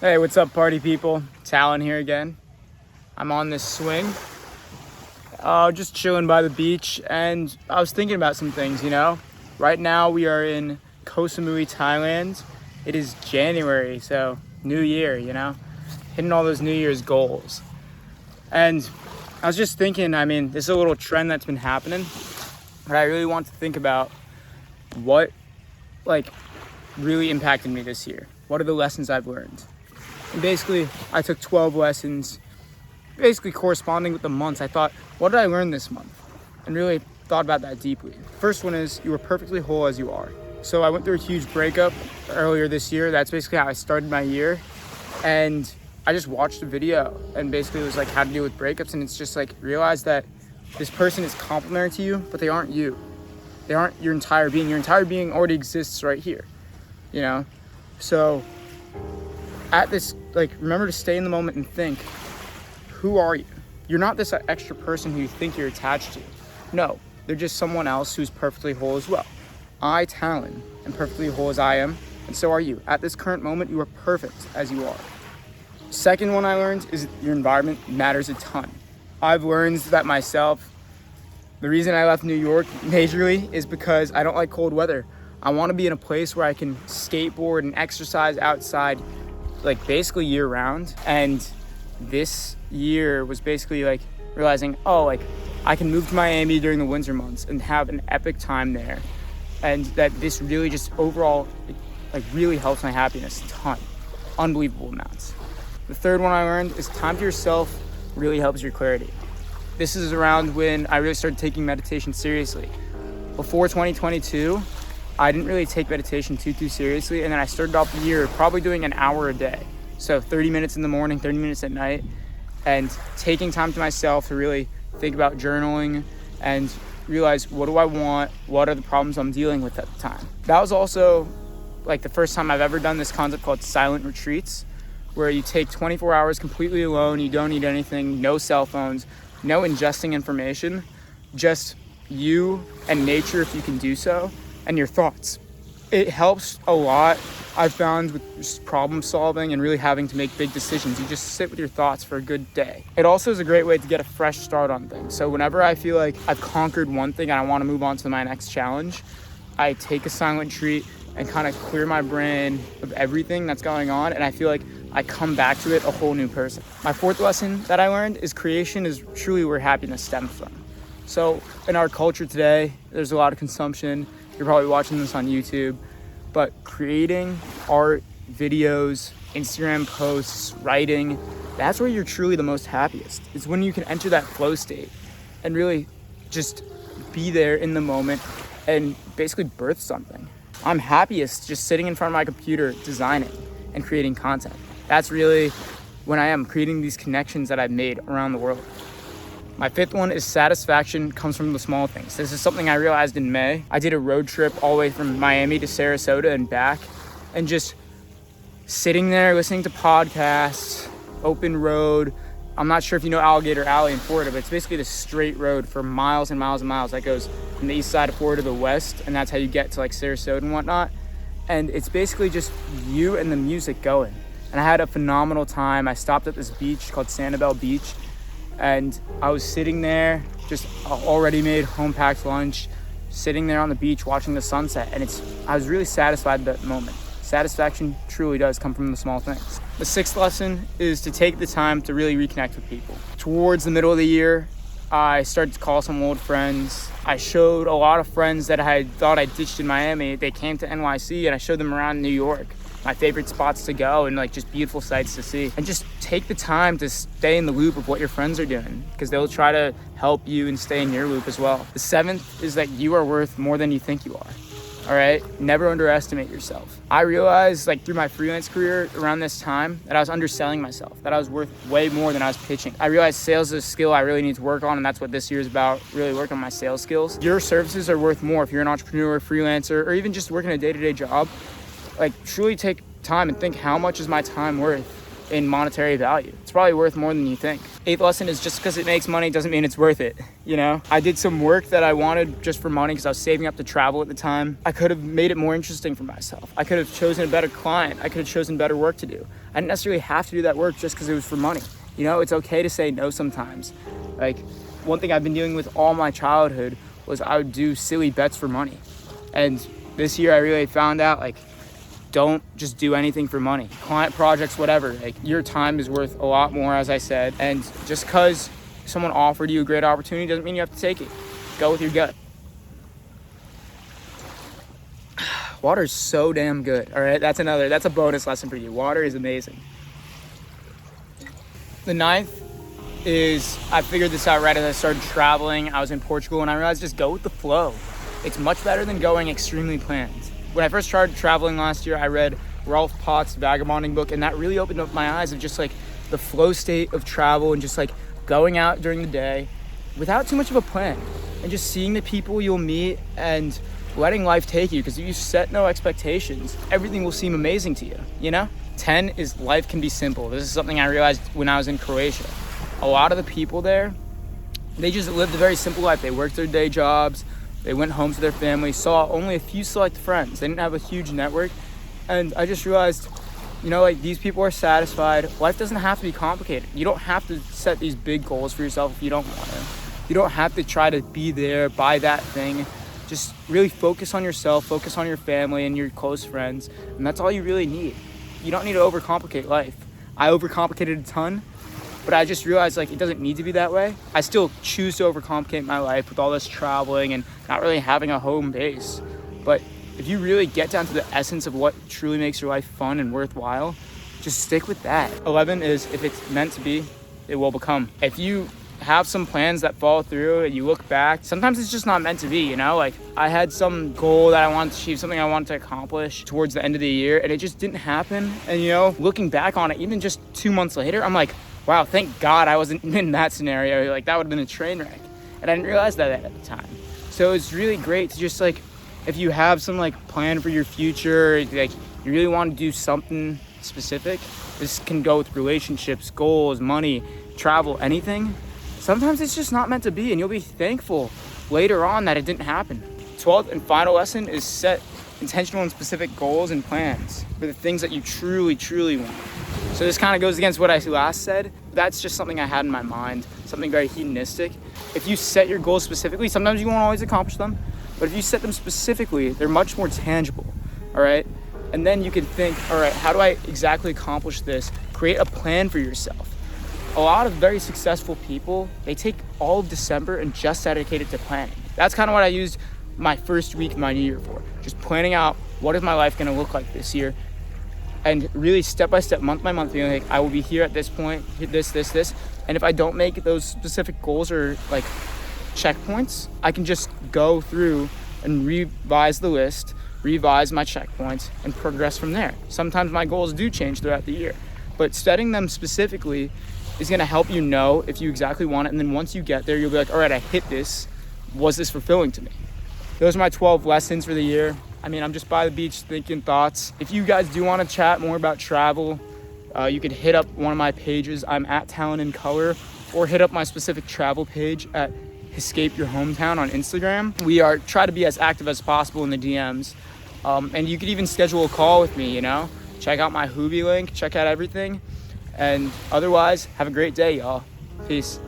Hey, what's up, party people? Talon here again. I'm on this swing, just chilling by the beach, and I was thinking about some things, Right now we are in Koh Samui, Thailand. It is January, so New Year, hitting all those New Year's goals. And I was just thinking, this is a little trend that's been happening, but I really want to think about what, really impacted me this year. What are the lessons I've learned? And basically, I took 12 lessons, basically corresponding with the months. I thought, what did I learn this month? And really thought about that deeply. First one is, you are perfectly whole as you are. So I went through a huge breakup earlier this year. That's basically how I started my year. And I just watched a video, and basically it was how to deal with breakups. And it's just realize that this person is complementary to you, but they aren't you. They aren't your entire being. Your entire being already exists right here, So at this, remember to stay in the moment and think, who are you? You're not this extra person who you think you're attached to. No, they're just someone else who's perfectly whole as well. I, Talon, am perfectly whole as I am, and so are you. At this current moment, you are perfect as you are. Second one I learned is your environment matters a ton. I've learned that myself. The reason I left New York majorly is because I don't like cold weather. I want to be in a place where I can skateboard and exercise outside basically year round. And this year was basically realizing, I can move to Miami during the winter months and have an epic time there. And that this really just overall, really helps my happiness a ton. Unbelievable amounts. The third one I learned is time to yourself really helps your clarity. This is around when I really started taking meditation seriously. Before 2022, I didn't really take meditation too seriously, and then I started off the year probably doing an hour a day. So 30 minutes in the morning, 30 minutes at night, and taking time to myself to really think about journaling and realize, what do I want? What are the problems I'm dealing with at the time? That was also the first time I've ever done this concept called silent retreats, where you take 24 hours completely alone, you don't need anything, no cell phones, no ingesting information, just you and nature if you can do so, and your thoughts. It helps a lot, I've found, with just problem solving and really having to make big decisions. You just sit with your thoughts for a good day. It also is a great way to get a fresh start on things. So whenever I feel like I've conquered one thing and I want to move on to my next challenge, I take a silent retreat and kind of clear my brain of everything that's going on, and I feel like I come back to it a whole new person. My fourth lesson that I learned is creation is truly where happiness stems from. So in our culture today, there's a lot of consumption. You're probably watching this on YouTube, but creating art, videos, Instagram posts, writing, that's where you're truly the most happiest. It's when you can enter that flow state and really just be there in the moment and basically birth something. I'm happiest just sitting in front of my computer, designing and creating content. That's really when I am creating these connections that I've made around the world. My fifth one is satisfaction comes from the small things. This is something I realized in May. I did a road trip all the way from Miami to Sarasota and back, and just sitting there listening to podcasts, open road. I'm not sure if you know Alligator Alley in Florida, but it's basically this straight road for miles and miles and miles that goes from the east side of Florida to the west, and that's how you get to Sarasota and whatnot. And it's basically just you and the music going. And I had a phenomenal time. I stopped at this beach called Sanibel Beach, and I was sitting there, just already made home-packed lunch, sitting there on the beach watching the sunset, and I was really satisfied at that moment. Satisfaction truly does come from the small things. The sixth lesson is to take the time to really reconnect with people. Towards the middle of the year, I started to call some old friends. I showed a lot of friends that I thought I ditched in Miami. They came to NYC, and I showed them around New York. My favorite spots to go and just beautiful sights to see. And just take the time to stay in the loop of what your friends are doing, because they'll try to help you and stay in your loop as well. The seventh is that you are worth more than you think you are. All right, never underestimate yourself. I realized through my freelance career around this time that I was underselling myself, that I was worth way more than I was pitching. I realized sales is a skill I really need to work on, and that's what this year is about, really working on my sales skills. Your services are worth more if you're an entrepreneur, freelancer, or even just working a day-to-day job. Truly take time and think, how much is my time worth? in monetary value. It's probably worth more than you think. 8th lesson is just because it makes money doesn't mean it's worth it, you know? I did some work that I wanted just for money because I was saving up to travel at the time. I could have made it more interesting for myself. I could have chosen a better client. I could have chosen better work to do. I didn't necessarily have to do that work just because it was for money. You know, it's okay to say no sometimes. Like, one thing I've been dealing with all my childhood was I would do silly bets for money. And this year I really found out, like, don't just do anything for money. Client projects, whatever, like, your time is worth a lot more, as I said. And just because someone offered you a great opportunity doesn't mean you have to take it. Go with your gut. Water is so damn good, all right? That's a bonus lesson for you. Water is amazing. The 9th is, I figured this out right as I started traveling. I was in Portugal and I realized just go with the flow. It's much better than going extremely planned. When I first started traveling last year, I read Ralph Potts' Vagabonding book, and that really opened up my eyes of just like the flow state of travel and just like going out during the day without too much of a plan and just seeing the people you'll meet and letting life take you, because if you set no expectations, everything will seem amazing to you, you know? 10 is life can be simple. This is something I realized when I was in Croatia. A lot of the people there, they just lived a very simple life. They worked their day jobs, they went home to their family, saw only a few select friends. They didn't have a huge network. And I just realized, you know, like, these people are satisfied. Life doesn't have to be complicated. You don't have to set these big goals for yourself if you don't want to. You don't have to try to be there, buy that thing. Just really focus on yourself, focus on your family and your close friends. And that's all you really need. You don't need to overcomplicate life. I overcomplicated a ton, but I just realized, like, it doesn't need to be that way. I still choose to overcomplicate my life with all this traveling and not really having a home base. But if you really get down to the essence of what truly makes your life fun and worthwhile, just stick with that. 11 is, if it's meant to be, it will become. If you have some plans that fall through and you look back, sometimes it's just not meant to be, you know? Like, I had some goal that I wanted to achieve, something I wanted to accomplish towards the end of the year, and it just didn't happen. And, you know, looking back on it, even just 2 months later, I'm like, wow, thank God I wasn't in that scenario. Like, that would have been a train wreck. And I didn't realize that at the time. So it's really great to just, like, if you have some, like, plan for your future, like, you really want to do something specific, this can go with relationships, goals, money, travel, anything. Sometimes it's just not meant to be, and you'll be thankful later on that it didn't happen. 12th and final lesson is set intentional and specific goals and plans for the things that you truly, truly want. So this kind of goes against what I last said. That's just something I had in my mind, something very hedonistic. If you set your goals specifically, sometimes you won't always accomplish them, but if you set them specifically, they're much more tangible, all right? And then you can think, all right, how do I exactly accomplish this? Create a plan for yourself. A lot of very successful people, they take all of December and just dedicate it to planning. That's kind of what I used my first week of my new year for. Just planning out, what is my life gonna look like this year? And really step by step, month by month, being like, I will be here at this point, hit this. And if I don't make those specific goals or like checkpoints, I can just go through and revise the list, revise my checkpoints, and progress from there. Sometimes my goals do change throughout the year, but setting them specifically is gonna help you know if you exactly want it. And then once you get there, you'll be like, all right, I hit this. Was this fulfilling to me? Those are my 12 lessons for the year. I mean, I'm just by the beach thinking thoughts. If you guys do want to chat more about travel, you could hit up one of my pages. I'm at Talon in Color, or hit up my specific travel page at Escape Your Hometown on Instagram. We try to be as active as possible in the DMs. And you could even schedule a call with me, you know? Check out my Hoovy link, check out everything. And otherwise, have a great day, y'all. Peace.